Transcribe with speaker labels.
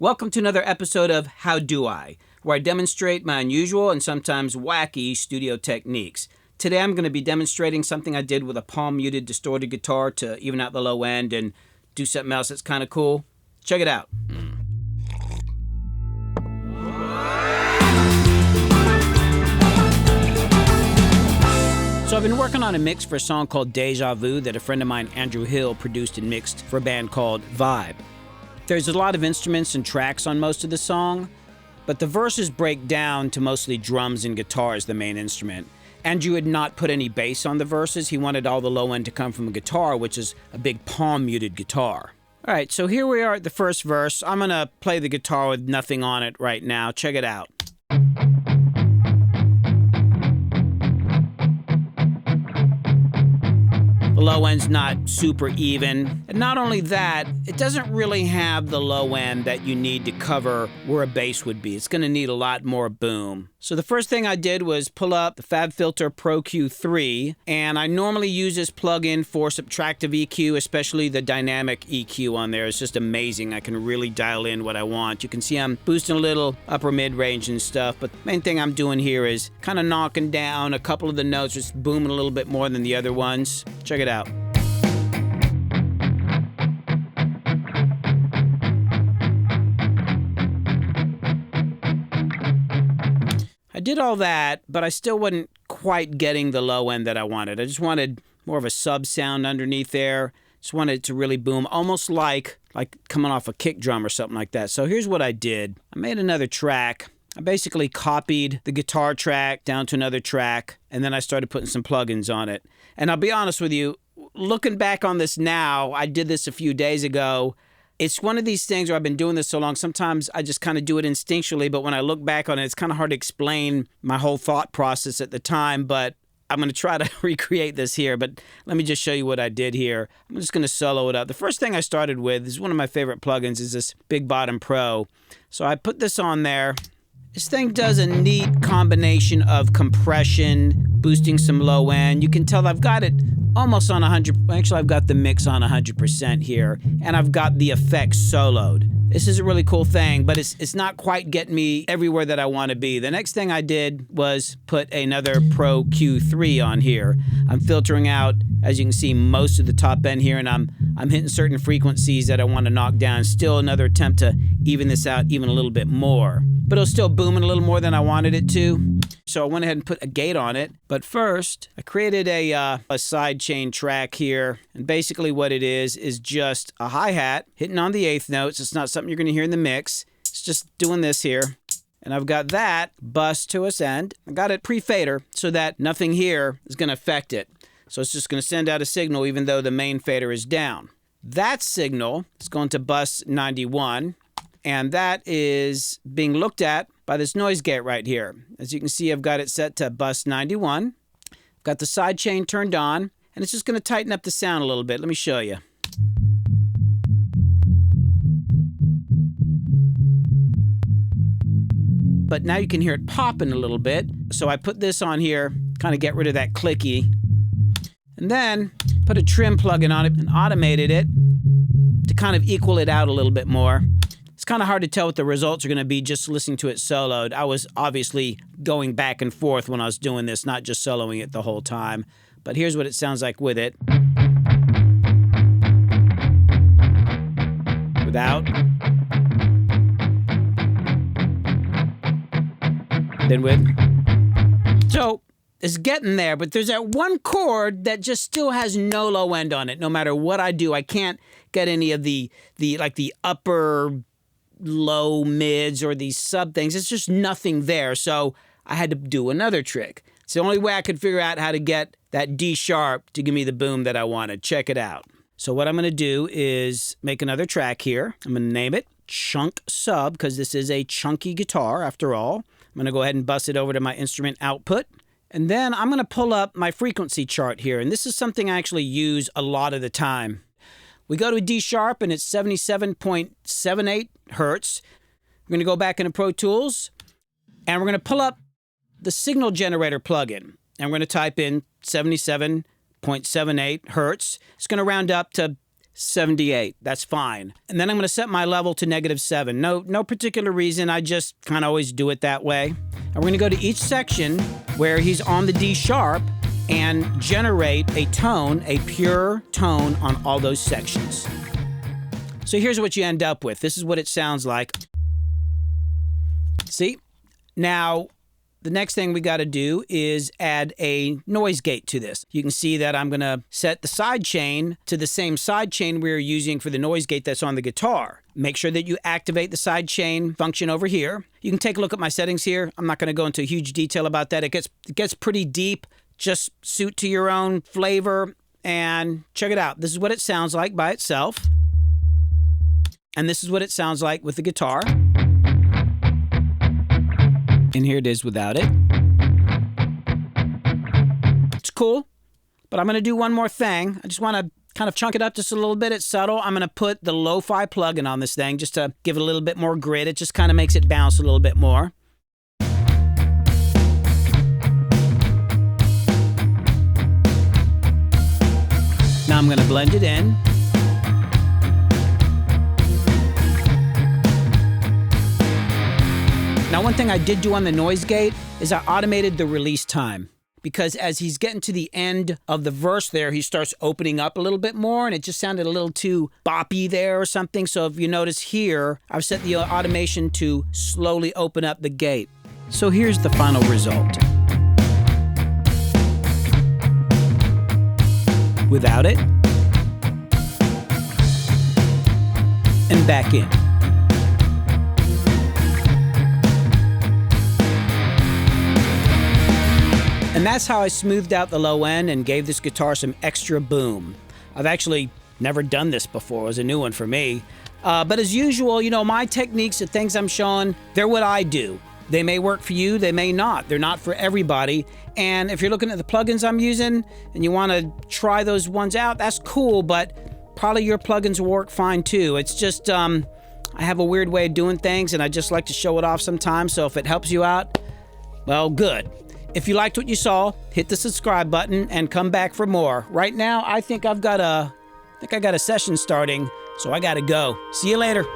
Speaker 1: Welcome to another episode of How Do I, where I demonstrate my unusual and sometimes wacky studio techniques. Today I'm going to be demonstrating something I did with a palm-muted distorted guitar to even out the low end and do something else that's kind of cool. Check it out. So I've been working on a mix for a song called Deja Vu that a friend of mine, Andrew Hill, produced and mixed for a band called Vibe. There's a lot of instruments and tracks on most of the song, but the verses break down to mostly drums and guitar as the main instrument. Andrew had not put any bass on the verses. He wanted all the low end to come from a guitar, which is a big palm-muted guitar. All right, so here we are at the first verse. I'm going to play the guitar with nothing on it right now. Check it out. The low end's not super even. And not only that, it doesn't really have the low end that you need to cover where a bass would be. It's going to need a lot more boom. So the first thing I did was pull up the FabFilter Pro Q3, and I normally use this plugin for subtractive EQ, especially the dynamic EQ on there. It's just amazing. I can really dial in what I want. You can see I'm boosting a little upper mid-range and stuff, but the main thing I'm doing here is kind of knocking down a couple of the notes, just booming a little bit more than the other ones. Check it out. I did all that, but I still wasn't quite getting the low end that I wanted. I just wanted more of a sub sound underneath there. Just wanted it to really boom, almost like coming off a kick drum or something like that. So here's what I did. I made another track. I basically copied the guitar track down to another track, and then I started putting some plugins on it. And I'll be honest with you, looking back on this now, I did this a few days ago. It's one of these things where I've been doing this so long, sometimes I just kind of do it instinctually, but when I look back on it, it's kind of hard to explain my whole thought process at the time, but I'm going to try to recreate this here, but let me just show you what I did here. I'm just going to solo it up. The first thing I started with is one of my favorite plugins, is this Big Bottom Pro. So I put this on there. This thing does a neat combination of compression, boosting some low end. You can tell I've got it almost on 100. Actually, I've got the mix on 100% here, and I've got the effects soloed. This is a really cool thing, but it's not quite getting me everywhere that I want to be. The next thing I did was put another Pro Q3 on here. I'm filtering out, as you can see, most of the top end here, and I'm hitting certain frequencies that I want to knock down. Still another attempt to even this out even a little bit more. But it was still booming a little more than I wanted it to. So I went ahead and put a gate on it. But first, I created a sidechain track here. And basically what it is just a hi-hat hitting on the eighth notes. It's not something you're going to hear in the mix. It's just doing this here. And I've got that bus to its end. I got it pre-fader so that nothing here is going to affect it. So it's just going to send out a signal even though the main fader is down. That signal is going to bus 91. And that is being looked at by this noise gate right here. As you can see, I've got it set to bus 91. I've got the sidechain turned on, and it's just going to tighten up the sound a little bit. Let me show you. But now you can hear it popping a little bit. So I put this on here, kind of get rid of that clicky. And then put a trim plugin on it and automated it to kind of equal it out a little bit more. It's kind of hard to tell what the results are going to be just listening to it soloed. I was obviously going back and forth when I was doing this, not just soloing it the whole time. But here's what it sounds like with it. Without. Then with. So it's getting there, but there's that one chord that just still has no low end on it. No matter what I do, I can't get any of the upper low mids or these sub things. It's just nothing there. So I had to do another trick. It's the only way I could figure out how to get that D sharp to give me the boom that I wanted. Check it out. So what I'm going to do is make another track here. I'm going to name it Chunk Sub because this is a chunky guitar after all. I'm going to go ahead and bus it over to my instrument output. And then I'm going to pull up my frequency chart here. And this is something I actually use a lot of the time. We go to a D sharp and it's 77.78 hertz. We're going to go back into Pro Tools and we're going to pull up the signal generator plugin. And we're going to type in 77.78 hertz. It's going to round up to 78. That's fine. And then I'm going to set my level to -7. No particular reason. I just kind of always do it that way. And we're going to go to each section where he's on the D sharp and generate a tone, a pure tone on all those sections. So here's what you end up with. This is what it sounds like. See? Now, the next thing we got to do is add a noise gate to this. You can see that I'm going to set the side chain to the same side chain we were using for the noise gate that's on the guitar. Make sure that you activate the side chain function over here. You can take a look at my settings here. I'm not going to go into huge detail about that. It gets pretty deep. Just suit to your own flavor and check it out. This is what it sounds like by itself. And this is what it sounds like with the guitar. And here it is without it. It's cool, but I'm going to do one more thing. I just want to kind of chunk it up just a little bit. It's subtle. I'm going to put the lo-fi plugin on this thing just to give it a little bit more grit. It just kind of makes it bounce a little bit more. Now I'm going to blend it in. Now, one thing I did do on the noise gate is I automated the release time, because as he's getting to the end of the verse there, he starts opening up a little bit more, and it just sounded a little too boppy there or something. So if you notice here, I've set the automation to slowly open up the gate. So here's the final result. Without it, and back in. And that's how I smoothed out the low end and gave this guitar some extra boom. I've actually never done this before. It was a new one for me. But as usual, you know, my techniques, the things I'm showing, they're what I do. They may work for you, they may not. They're not for everybody. And if you're looking at the plugins I'm using and you want to try those ones out, that's cool, but probably your plugins will work fine too. It's just, I have a weird way of doing things and I just like to show it off sometimes. So if it helps you out, well, good. If you liked what you saw, hit the subscribe button and come back for more. Right now, I think I got a session starting, so I gotta go. See you later.